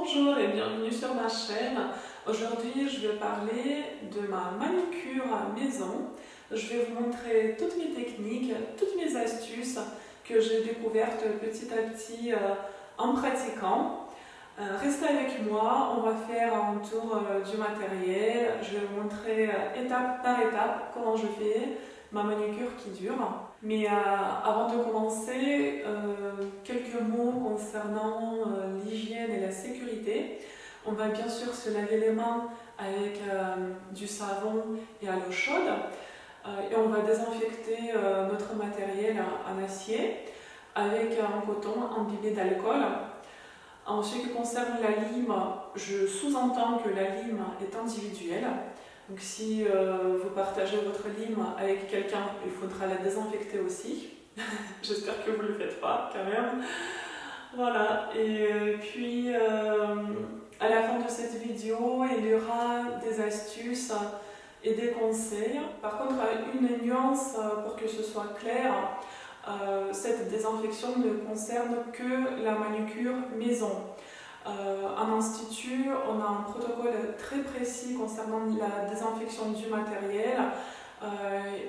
Bonjour et bienvenue sur ma chaîne. Aujourd'hui, je vais parler de ma manucure maison. Je vais vous montrer toutes mes techniques, toutes mes astuces que j'ai découvertes petit à petit en pratiquant. Restez avec moi, on va faire un tour du matériel. Je vais vous montrer étape par étape comment je fais ma manucure qui dure. Mais avant de commencer, quelques mots concernant l'hygiène et la sécurité. On va bien sûr se laver les mains avec du savon et à l'eau chaude. Et on va désinfecter notre matériel en acier avec un coton imbibé d'alcool. En ce qui concerne la lime, je sous-entends que la lime est individuelle. Donc si vous partagez votre lime avec quelqu'un, il faudra la désinfecter aussi. J'espère que vous ne le faites pas quand même. Voilà, et puis à la fin de cette vidéo, il y aura des astuces et des conseils. Par contre, une nuance pour que ce soit clair, cette désinfection ne concerne que la manucure maison. En institut, on a un protocole très précis concernant la désinfection du matériel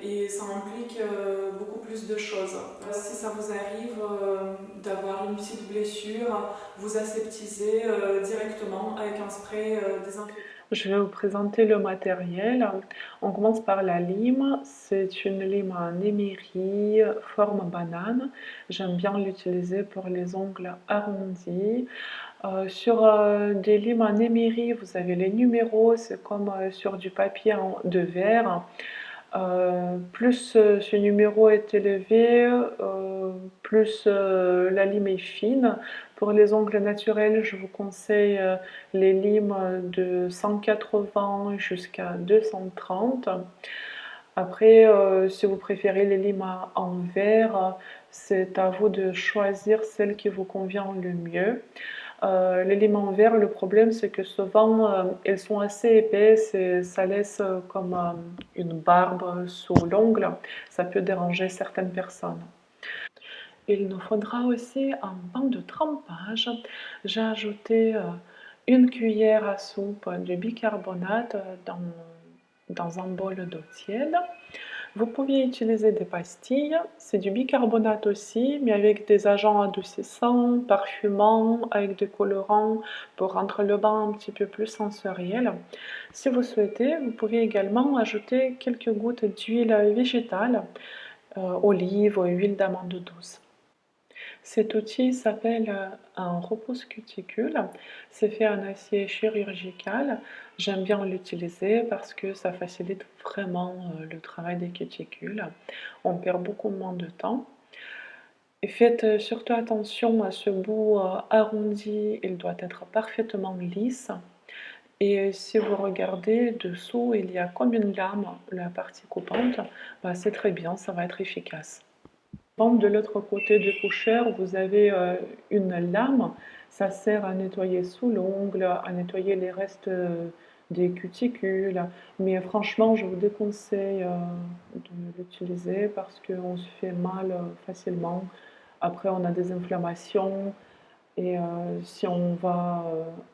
et ça implique beaucoup plus de choses. Si ça vous arrive d'avoir une petite blessure, vous aseptisez directement avec un spray désinfectant. Je vais vous présenter le matériel. On commence par la lime. C'est une lime en émery, forme banane. J'aime bien l'utiliser pour les ongles arrondis. Sur des limes en émery, vous avez les numéros, c'est comme sur du papier de verre. Plus ce numéro est élevé, plus la lime est fine. Pour les ongles naturels, je vous conseille les limes de 180 jusqu'à 230. Après, si vous préférez les limes en verre, c'est à vous de choisir celle qui vous convient le mieux. Les limes en verre, le problème c'est que souvent elles sont assez épaisses et ça laisse comme une barbe sous l'ongle. Ça peut déranger certaines personnes. Il nous faudra aussi un banc de trempage. J'ai ajouté une cuillère à soupe de bicarbonate dans un bol d'eau tiède. Vous pouvez utiliser des pastilles, c'est du bicarbonate aussi, mais avec des agents adoucissants, parfumants, avec des colorants pour rendre le bain un petit peu plus sensoriel. Si vous souhaitez, vous pouvez également ajouter quelques gouttes d'huile végétale, olive ou huile d'amande douce. Cet outil s'appelle un repousse-cuticule. C'est fait en acier chirurgical. J'aime bien l'utiliser parce que ça facilite vraiment le travail des cuticules. On perd beaucoup moins de temps. Et faites surtout attention à ce bout arrondi, il doit être parfaitement lisse. Et si vous regardez dessous, il y a comme une lame, la partie coupante, bah, c'est très bien, ça va être efficace. De l'autre côté du coucheur, vous avez une lame. Ça sert à nettoyer sous l'ongle, à nettoyer les restes des cuticules. Mais franchement, je vous déconseille de l'utiliser parce qu'on se fait mal facilement. Après, on a des inflammations. Et si on va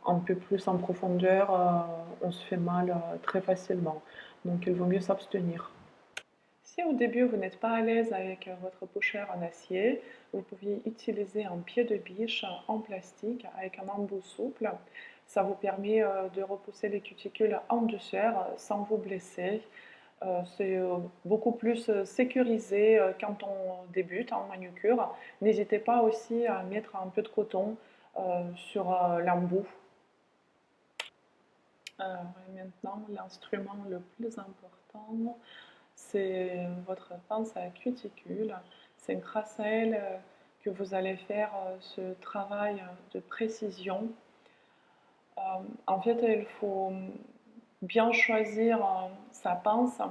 un peu plus en profondeur, on se fait mal très facilement. Donc, il vaut mieux s'abstenir. Si au début vous n'êtes pas à l'aise avec votre pocheur en acier, vous pouvez utiliser un pied de biche en plastique avec un embout souple. Ça vous permet de repousser les cuticules en douceur sans vous blesser. C'est beaucoup plus sécurisé quand on débute en manucure. N'hésitez pas aussi à mettre un peu de coton sur l'embout. Maintenant, l'instrument le plus important, c'est votre pince à cuticule. C'est grâce à elle que vous allez faire ce travail de précision. En fait, il faut bien choisir sa pince.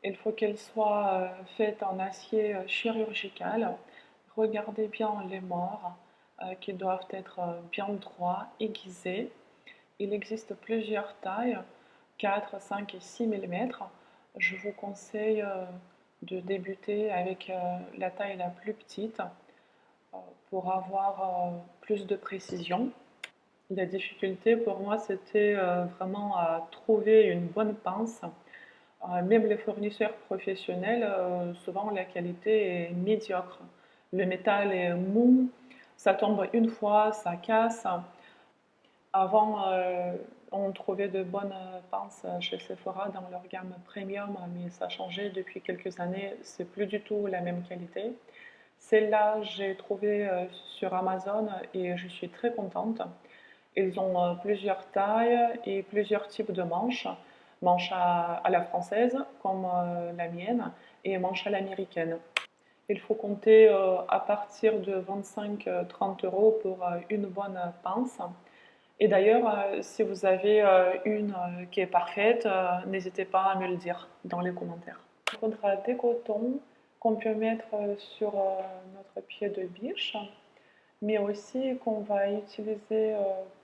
Il faut qu'elle soit faite en acier chirurgical. Regardez bien les morts qui doivent être bien droits, aiguisés. Il existe plusieurs tailles, 4, 5 et 6 mm. Je vous conseille de débuter avec la taille la plus petite pour avoir plus de précision. La difficulté pour moi, c'était vraiment à trouver une bonne pince. Même les fournisseurs professionnels, souvent la qualité est médiocre. Le métal est mou, ça tombe une fois, ça casse. Avant, on trouvait de bonnes pinces chez Sephora dans leur gamme premium, mais ça a changé depuis quelques années. C'est plus du tout la même qualité. Celle-là, j'ai trouvé sur Amazon et je suis très contente. Ils ont plusieurs tailles et plusieurs types de manches. Manche à la française, comme la mienne, et manche à l'américaine. Il faut compter à partir de 25-30 euros pour une bonne pince. Et d'ailleurs, si vous avez une qui est parfaite, n'hésitez pas à me le dire dans les commentaires. Il faudra des cotons qu'on peut mettre sur notre pied de biche, mais aussi qu'on va utiliser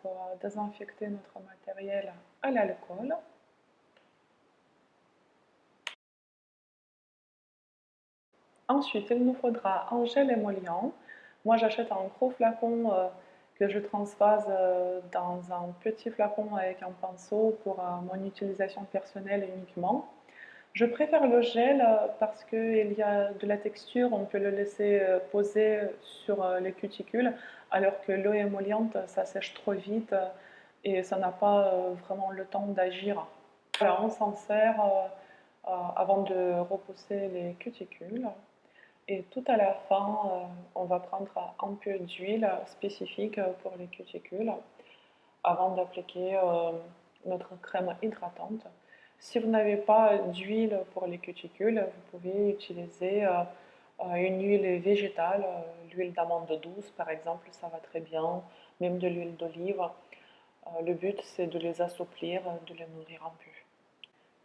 pour désinfecter notre matériel à l'alcool. Ensuite, il nous faudra un gel émollient. Moi, j'achète un gros flacon que je transvase dans un petit flacon avec un pinceau pour mon utilisation personnelle uniquement. Je préfère le gel parce qu'il y a de la texture, on peut le laisser poser sur les cuticules, alors que l'eau émolliente, ça sèche trop vite et ça n'a pas vraiment le temps d'agir. Alors, on s'en sert avant de repousser les cuticules. Et tout à la fin, on va prendre un peu d'huile spécifique pour les cuticules avant d'appliquer notre crème hydratante. Si vous n'avez pas d'huile pour les cuticules, vous pouvez utiliser une huile végétale, l'huile d'amande douce par exemple, ça va très bien, même de l'huile d'olive. Le but c'est de les assouplir, de les nourrir un peu.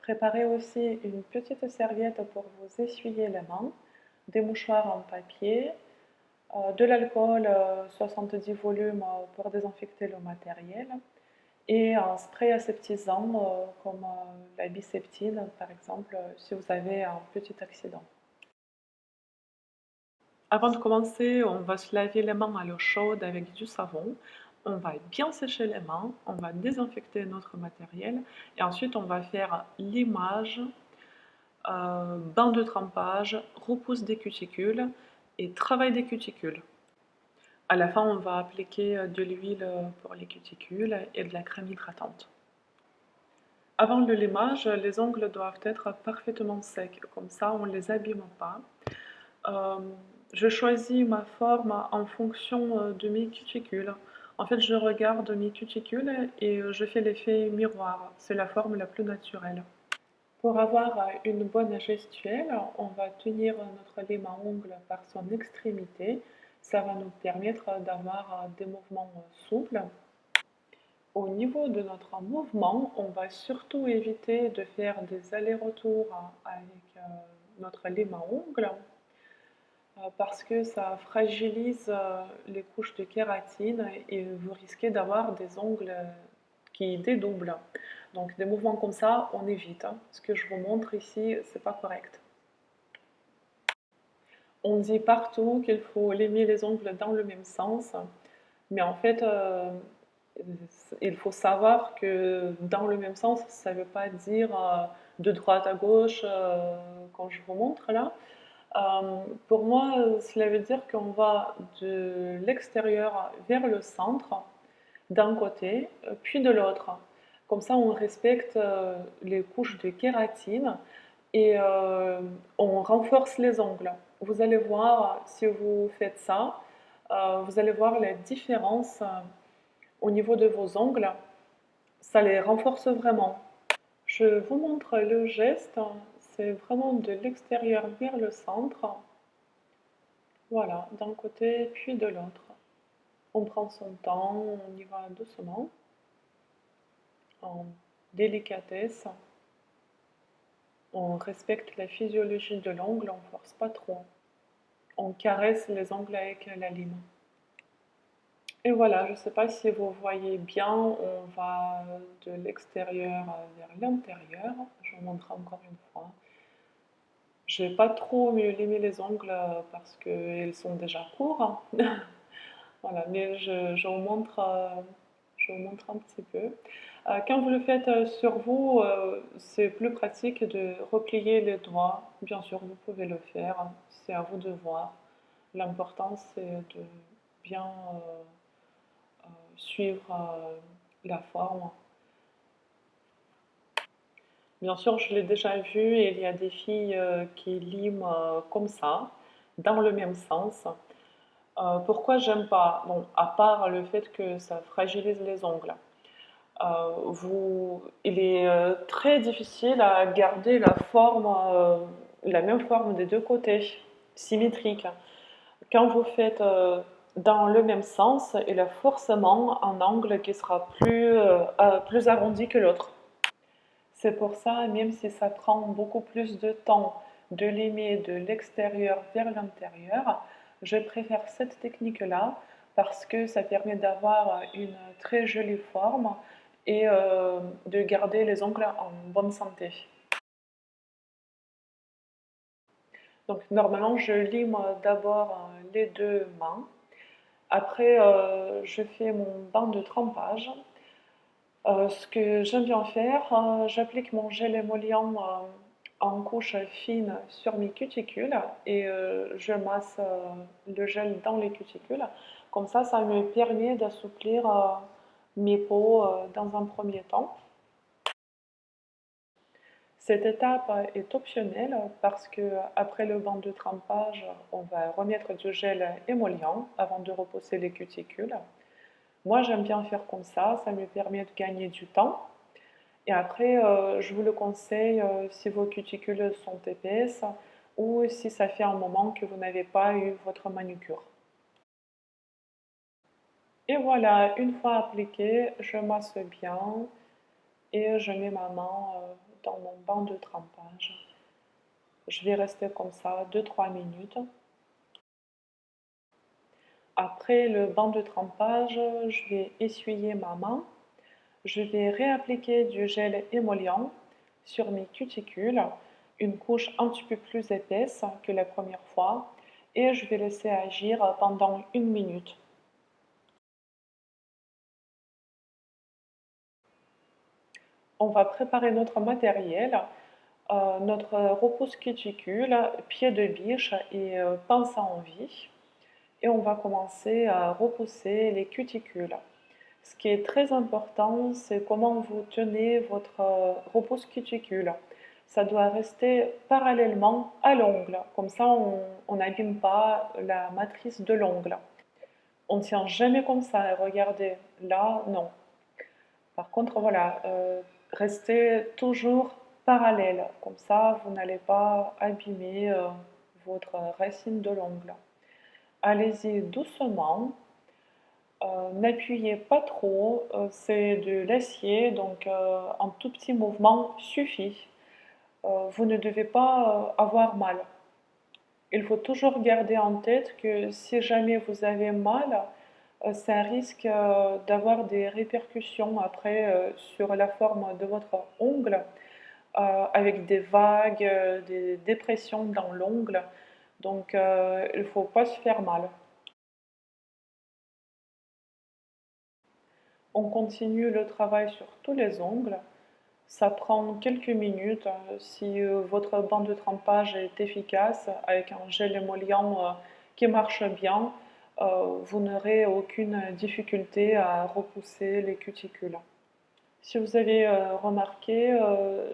Préparez aussi une petite serviette pour vous essuyer les mains, des mouchoirs en papier, de l'alcool 70 volumes pour désinfecter le matériel et un spray aseptisant comme la biseptine par exemple si vous avez un petit accident. Avant de commencer, on va se laver les mains à l'eau chaude avec du savon. On va bien sécher les mains, on va désinfecter notre matériel et ensuite on va faire limage, bain de trempage, repousse des cuticules et travail des cuticules. À la fin, on va appliquer de l'huile pour les cuticules et de la crème hydratante. Avant le limage, les ongles doivent être parfaitement secs, comme ça on ne les abîme pas. Je choisis ma forme en fonction de mes cuticules. En fait, je regarde mes cuticules et je fais l'effet miroir. C'est la forme la plus naturelle. Pour avoir une bonne gestuelle, on va tenir notre lime à ongles par son extrémité. Ça va nous permettre d'avoir des mouvements souples. Au niveau de notre mouvement, on va surtout éviter de faire des allers-retours avec notre lime à ongles parce que ça fragilise les couches de kératine et vous risquez d'avoir des ongles qui dédoublent. Donc des mouvements comme ça, on évite. Ce que je vous montre ici, c'est pas correct. On dit partout qu'il faut limer les ongles dans le même sens, mais en fait, il faut savoir que dans le même sens, ça ne veut pas dire de droite à gauche, quand je vous montre là. Pour moi, cela veut dire qu'on va de l'extérieur vers le centre, d'un côté, puis de l'autre. Comme ça, on respecte les couches de kératine et on renforce les ongles. Vous allez voir, si vous faites ça, vous allez voir la différence au niveau de vos ongles. Ça les renforce vraiment. Je vous montre le geste. C'est vraiment de l'extérieur vers le centre. Voilà, d'un côté puis de l'autre. On prend son temps, on y va doucement, en délicatesse. On respecte la physiologie de l'ongle, on ne force pas trop. On caresse les ongles avec la lime. Et voilà, je ne sais pas si vous voyez bien, on va de l'extérieur vers l'intérieur. Je vous montre encore une fois. Je ne vais pas trop me limer les ongles parce qu'ils sont déjà courts. Voilà, mais je vous montre Je vous montre un petit peu. Quand vous le faites sur vous, c'est plus pratique de replier les doigts. Bien sûr, vous pouvez le faire, c'est à vous de voir. L'important, c'est de bien suivre la forme. Bien sûr, je l'ai déjà vu et il y a des filles qui liment comme ça, dans le même sens. Pourquoi j'aime pas? Bon, à part le fait que ça fragilise les ongles. Il est très difficile à garder la même forme des deux côtés, symétrique. Quand vous faites dans le même sens, il y a forcément un angle qui sera plus arrondi que l'autre. C'est pour ça, même si ça prend beaucoup plus de temps de limer de l'extérieur vers l'intérieur, je préfère cette technique-là parce que ça permet d'avoir une très jolie forme et de garder les ongles en bonne santé. Donc normalement, je lime d'abord les deux mains. Après, je fais mon bain de trempage. Ce que j'aime bien faire, j'applique mon gel émollient en couche fine sur mes cuticules et je masse le gel dans les cuticules. Comme ça me permet d'assouplir mes peaux dans un premier temps. Cette étape est optionnelle parce que après le bain de trempage, on va remettre du gel émollient avant de reposer les cuticules. Moi, j'aime bien faire comme ça me permet de gagner du temps. Et après, je vous le conseille si vos cuticules sont épaisses ou si ça fait un moment que vous n'avez pas eu votre manucure. Et voilà, une fois appliqué, je masse bien et je mets ma main dans mon banc de trempage. Je vais rester comme ça 2-3 minutes. Après le banc de trempage, je vais essuyer ma main. Je vais réappliquer du gel émollient sur mes cuticules, une couche un petit peu plus épaisse que la première fois, et je vais laisser agir pendant 1 minute. On va préparer notre matériel, notre repousse cuticule, pied de biche et pince à envie. Et on va commencer à repousser les cuticules. Ce qui est très important, c'est comment vous tenez votre repousse cuticule. Ça doit rester parallèlement à l'ongle, comme ça on n'abîme pas la matrice de l'ongle. On ne tient jamais comme ça, regardez, là non. Par contre, voilà, restez toujours parallèle, comme ça vous n'allez pas abîmer votre racine de l'ongle. Allez-y doucement, n'appuyez pas trop, c'est de l'acier, donc un tout petit mouvement suffit. Vous ne devez pas avoir mal. Il faut toujours garder en tête que si jamais vous avez mal, c'est un risque d'avoir des répercussions après sur la forme de votre ongle, avec des vagues, des dépressions dans l'ongle. Donc il ne faut pas se faire mal. On continue le travail sur tous les ongles. Ça prend quelques minutes. Si votre banc de trempage est efficace, avec un gel émollient qui marche bien, vous n'aurez aucune difficulté à repousser les cuticules. Si vous avez remarqué,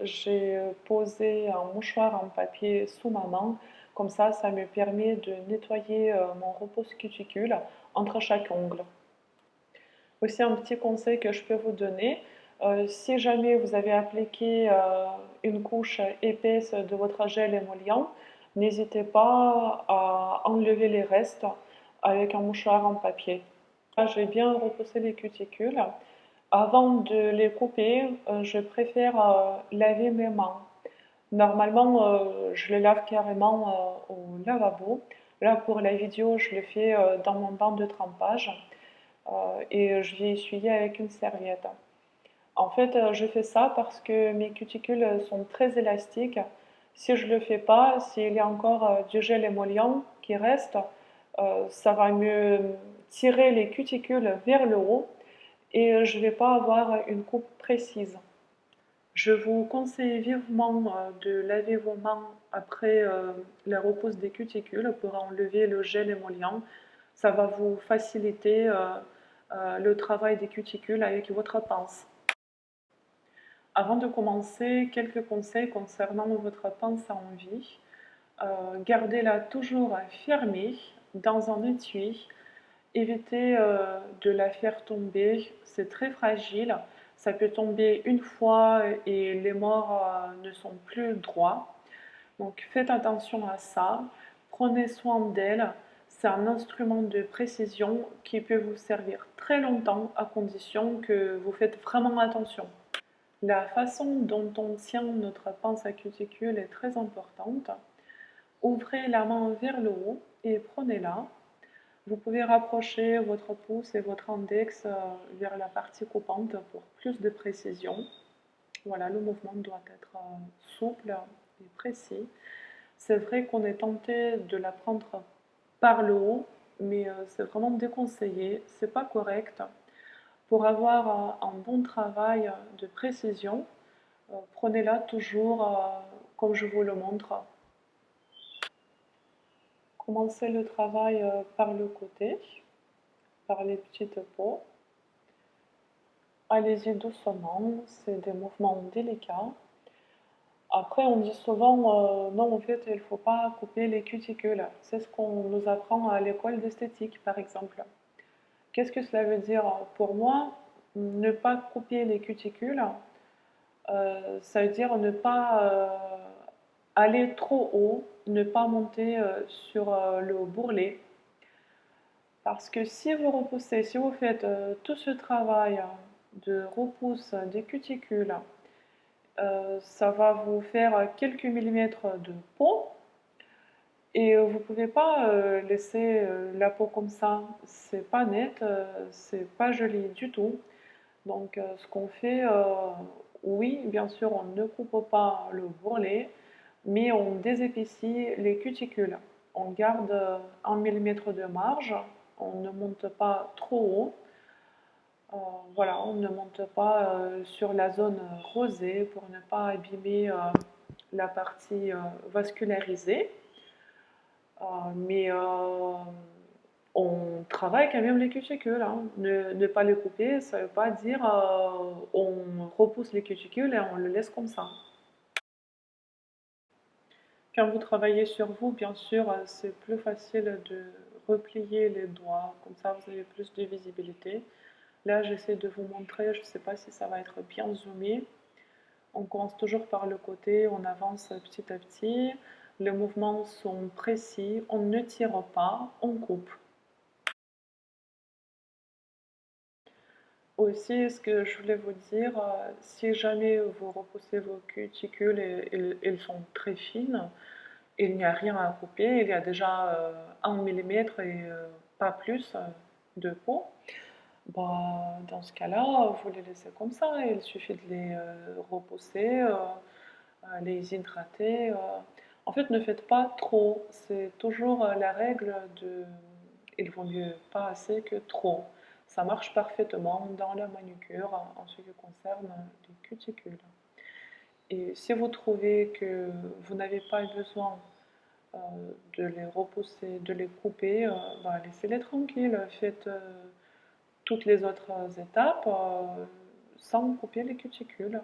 j'ai posé un mouchoir en papier sous ma main. Comme ça me permet de nettoyer mon repousse cuticule entre chaque ongle. Aussi un petit conseil que je peux vous donner, si jamais vous avez appliqué une couche épaisse de votre gel émollient, n'hésitez pas à enlever les restes avec un mouchoir en papier. Là, j'ai bien repoussé les cuticules. Avant de les couper, je préfère laver mes mains. Normalement, je les lave carrément au lavabo. Là, pour la vidéo, je le fais dans mon bain de trempage. Et je vais essuyer avec une serviette. En fait, je fais ça parce que mes cuticules sont très élastiques. Si je ne le fais pas, s'il y a encore du gel émollient qui reste, ça va me tirer les cuticules vers le haut et je ne vais pas avoir une coupe précise. Je vous conseille vivement de laver vos mains après la repose des cuticules pour enlever le gel émollient. Ça va vous faciliter le travail des cuticules avec votre pince. Avant de commencer, quelques conseils concernant votre pince à envie. Gardez-la toujours fermée dans un étui. Évitez de la faire tomber, c'est très fragile. Ça peut tomber une fois et les morts ne sont plus droits. Donc faites attention à ça. Prenez soin d'elle. C'est un instrument de précision qui peut vous servir très longtemps à condition que vous faites vraiment attention. La façon dont on tient notre pince à cuticule est très importante. Ouvrez la main vers le haut et prenez-la. Vous pouvez rapprocher votre pouce et votre index vers la partie coupante pour plus de précision. Voilà, le mouvement doit être souple et précis. C'est vrai qu'on est tenté de la prendre par le haut, mais c'est vraiment déconseillé, c'est pas correct. Pour avoir un bon travail de précision, prenez-la toujours comme je vous le montre. Commencez le travail par le côté, par les petites peaux. Allez-y doucement, c'est des mouvements délicats. Après, on dit souvent, non, en fait, il ne faut pas couper les cuticules. C'est ce qu'on nous apprend à l'école d'esthétique, par exemple. Qu'est-ce que cela veut dire pour moi? Ne pas couper les cuticules, ça veut dire ne pas aller trop haut, ne pas monter sur le bourrelet. Parce que si vous repoussez, si vous faites tout ce travail de repousse des cuticules, ça va vous faire quelques millimètres de peau et vous ne pouvez pas laisser la peau comme ça. C'est pas net, c'est pas joli du tout. Donc ce qu'on fait, oui, bien sûr, on ne coupe pas le bourrelet, mais on désépaissit les cuticules. On garde 1 millimètre de marge, on ne monte pas trop haut. Voilà, on ne monte pas sur la zone rosée pour ne pas abîmer la partie vascularisée. Mais on travaille quand même les cuticules. Hein. Ne pas les couper, ça ne veut pas dire on repousse les cuticules et on le laisse comme ça. Quand vous travaillez sur vous, bien sûr, c'est plus facile de replier les doigts, comme ça vous avez plus de visibilité. Là, j'essaie de vous montrer, je ne sais pas si ça va être bien zoomé. On commence toujours par le côté, on avance petit à petit. Les mouvements sont précis, on ne tire pas, on coupe. Aussi, ce que je voulais vous dire, si jamais vous repoussez vos cuticules et elles sont très fines, il n'y a rien à couper, il y a déjà 1 millimètre et pas plus de peau. Bah, dans ce cas-là, vous les laissez comme ça, il suffit de les repousser, les hydrater. En fait, ne faites pas trop, c'est toujours la règle de il vaut mieux pas assez que trop. Ça marche parfaitement dans la manucure en ce qui concerne les cuticules. Et si vous trouvez que vous n'avez pas besoin euh, de les repousser, de les couper, bah, laissez-les tranquilles. Faites toutes les autres étapes sans couper les cuticules.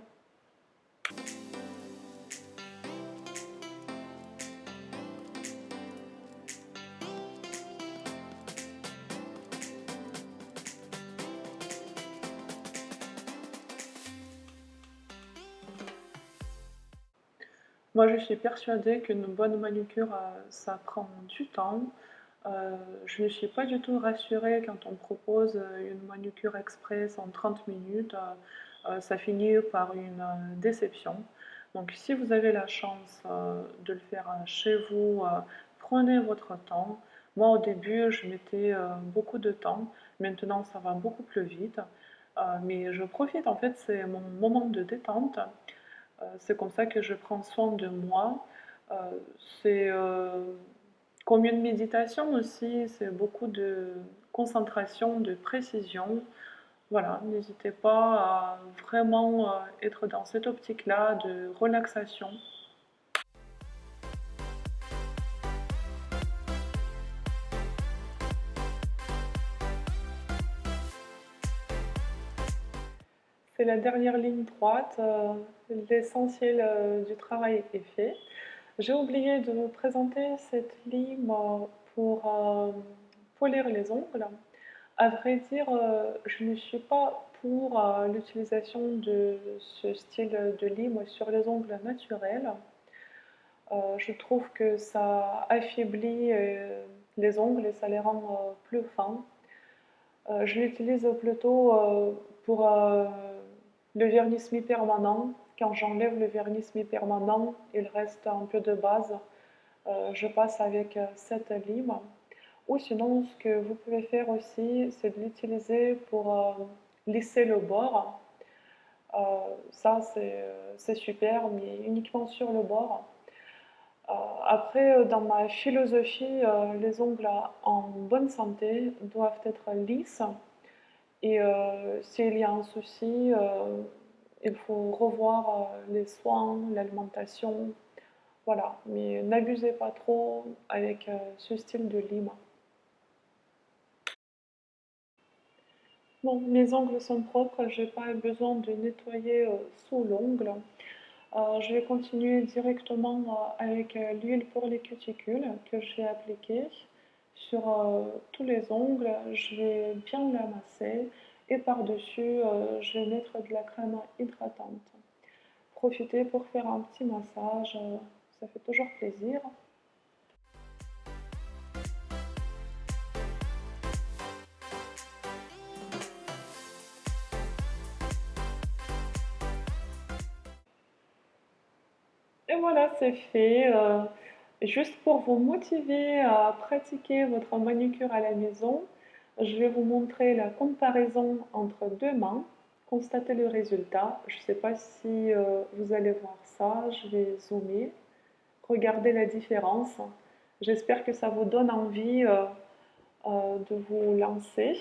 Moi, je suis persuadée qu'une bonne manucure, ça prend du temps. Je ne suis pas du tout rassurée quand on propose une manucure express en 30 minutes. Ça finit par une déception. Donc, si vous avez la chance de le faire chez vous, prenez votre temps. Moi, au début, je mettais beaucoup de temps. Maintenant, ça va beaucoup plus vite. Mais je profite, en fait, c'est mon moment de détente. C'est comme ça que je prends soin de moi. Euh, c'est comme une méditation aussi, c'est beaucoup de concentration, de précision. Voilà, n'hésitez pas à vraiment être dans cette optique-là de relaxation. C'est la dernière ligne droite, l'essentiel du travail est fait. J'ai oublié de vous présenter cette lime pour polir les ongles. À vrai dire, je ne suis pas pour l'utilisation de ce style de lime sur les ongles naturels. Je trouve que ça affaiblit les ongles et ça les rend plus fins. Je l'utilise plutôt pour le vernis semi-permanent. Quand j'enlève le vernis semi-permanent, il reste un peu de base. Je passe avec cette lime. Ou sinon, ce que vous pouvez faire aussi, c'est de l'utiliser pour lisser le bord. Ça, c'est super, mais uniquement sur le bord. Après, dans ma philosophie, les ongles en bonne santé doivent être lisses. Et s'il y a un souci, il faut revoir les soins, l'alimentation. Voilà, mais n'abusez pas trop avec ce style de lime. Bon, mes ongles sont propres, je n'ai pas besoin de nettoyer sous l'ongle. Je vais continuer directement avec l'huile pour les cuticules que je vais appliquer sur tous les ongles. Je vais bien la masser et par-dessus, je vais mettre de la crème hydratante. Profitez pour faire un petit massage, ça fait toujours plaisir. Et voilà, c'est fait. Juste pour vous motiver à pratiquer votre manucure à la maison, je vais vous montrer la comparaison entre deux mains, constater le résultat. Je ne sais pas si vous allez voir ça, je vais zoomer, regarder la différence. J'espère que ça vous donne envie de vous lancer.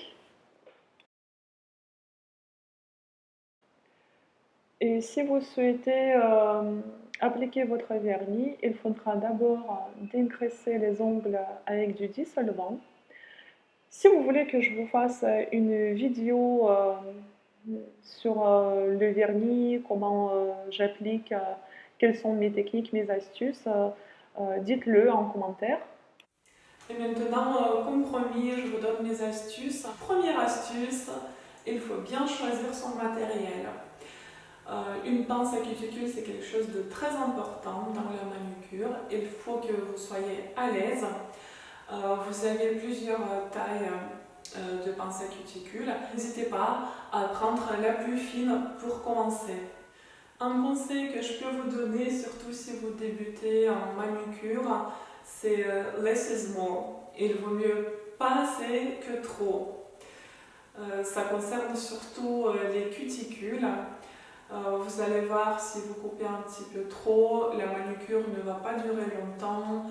Et si vous souhaitez appliquer votre vernis, il faudra d'abord dégraisser les ongles avec du dissolvant. Si vous voulez que je vous fasse une vidéo sur le vernis, comment j'applique, quelles sont mes techniques, mes astuces, dites-le en commentaire. Et maintenant, comme promis, je vous donne mes astuces. Première astuce, il faut bien choisir son matériel. Une pince à cuticule, c'est quelque chose de très important dans la manucure. Il faut que vous soyez à l'aise. Vous avez plusieurs tailles de pince à cuticule. N'hésitez pas à prendre la plus fine pour commencer. Un conseil que je peux vous donner, surtout si vous débutez en manucure, c'est less is more. Il vaut mieux pas assez que trop. Ça concerne surtout les cuticules. Vous allez voir, si vous coupez un petit peu trop, la manucure ne va pas durer longtemps.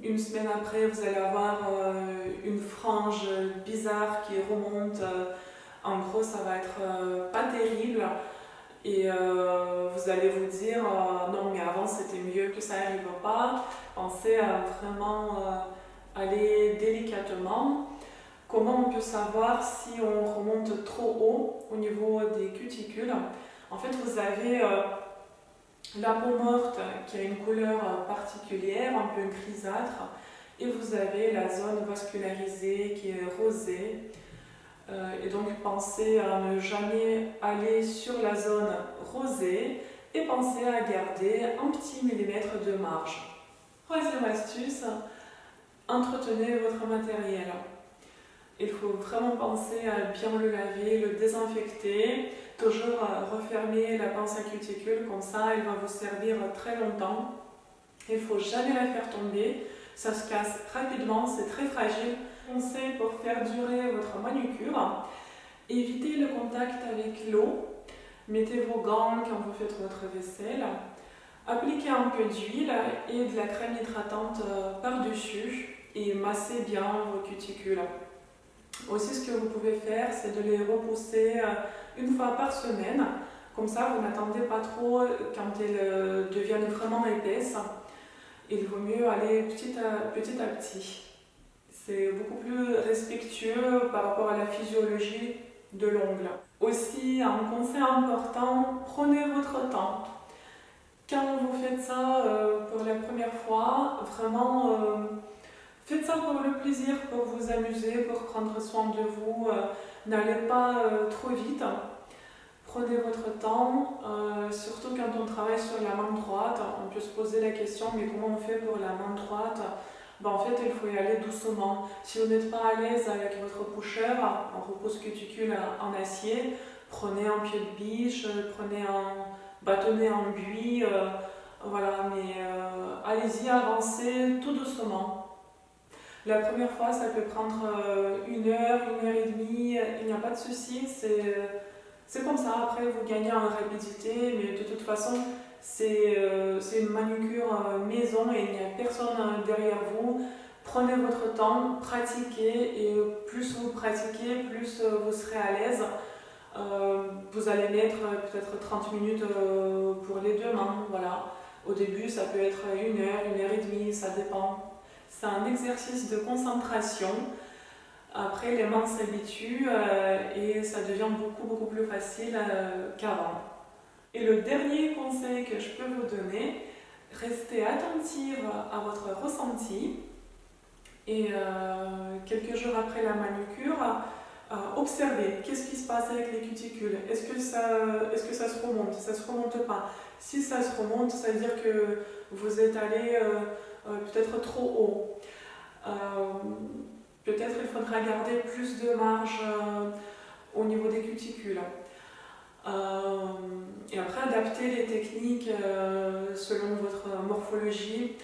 Une semaine après, vous allez avoir une frange bizarre qui remonte. En gros, ça va être pas terrible. Et vous allez vous dire non, mais avant c'était mieux, que ça n'arrive pas. Pensez à vraiment aller délicatement. Comment on peut savoir si on remonte trop haut au niveau des cuticules? En fait, vous avez la peau morte qui a une couleur particulière, un peu grisâtre, et vous avez la zone vascularisée qui est rosée. Et donc pensez à ne jamais aller sur la zone rosée et pensez à garder un petit millimètre de marge. Troisième astuce, entretenez votre matériel. Il faut vraiment penser à bien le laver, le désinfecter, toujours refermer la pince à cuticule, comme ça elle va vous servir très longtemps. Il ne faut jamais la faire tomber, ça se casse rapidement, c'est très fragile. Conseil pour faire durer votre manucure, évitez le contact avec l'eau, mettez vos gants quand vous faites votre vaisselle, appliquez un peu d'huile et de la crème hydratante par-dessus et massez bien vos cuticules. Aussi, ce que vous pouvez faire, c'est de les repousser une fois par semaine. Comme ça, vous n'attendez pas trop quand elles deviennent vraiment épaisses. Il vaut mieux aller petit à petit. C'est beaucoup plus respectueux par rapport à la physiologie de l'ongle. Aussi, un conseil important, prenez votre temps. Quand vous faites ça pour la première fois, vraiment faites ça pour le plaisir, pour vous amuser, pour prendre soin de vous. N'allez pas trop vite. Prenez votre temps, surtout quand on travaille sur la main droite. On peut se poser la question, mais comment on fait pour la main droite? En fait, il faut y aller doucement. Si vous n'êtes pas à l'aise avec votre pusher, en repose cuticule en acier, prenez un pied de biche, prenez un bâtonnet en buis, voilà, mais allez-y, avancez tout doucement. La première fois, ça peut prendre 1 heure et demie, il n'y a pas de souci, c'est comme ça. Après, vous gagnez en rapidité, mais de toute façon, c'est une manucure maison et il n'y a personne derrière vous. Prenez votre temps, pratiquez et plus vous pratiquez, plus vous serez à l'aise. Vous allez mettre peut-être 30 minutes pour les deux mains. Voilà. Au début, ça peut être 1 heure et demie, ça dépend. C'est un exercice de concentration. Après, les mains s'habituent et ça devient beaucoup plus facile qu'avant. Et le dernier conseil que je peux vous donner, restez attentive à votre ressenti et quelques jours après la manucure, observez qu'est-ce qui se passe avec les cuticules. Est-ce que ça se remonte? Ça se remonte pas? Si ça se remonte, ça veut dire que vous êtes allé peut-être trop haut. Peut-être il faudra garder plus de marge au niveau des cuticules. Et après, adapter les techniques selon votre morphologie.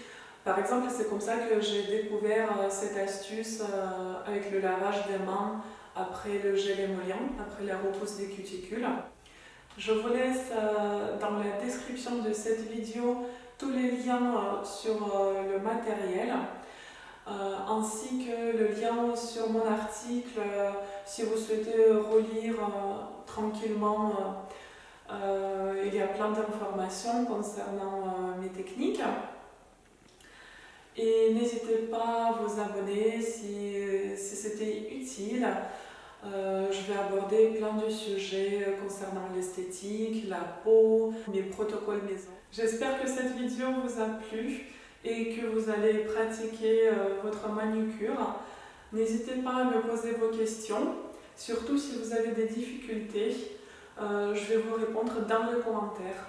Par exemple, c'est comme ça que j'ai découvert cette astuce avec le lavage des mains après le gel émollient, après la repousse des cuticules. Je vous laisse dans la description de cette vidéo tous les liens sur le matériel. Ainsi que le lien sur mon article si vous souhaitez relire tranquillement. Il y a plein d'informations concernant mes techniques. Et n'hésitez pas à vous abonner si c'était utile. Je vais aborder plein de sujets concernant l'esthétique, la peau, mes protocoles maison. J'espère que cette vidéo vous a plu et que vous allez pratiquer votre manucure. N'hésitez pas à me poser vos questions, surtout si vous avez des difficultés. Je vais vous répondre dans les commentaires.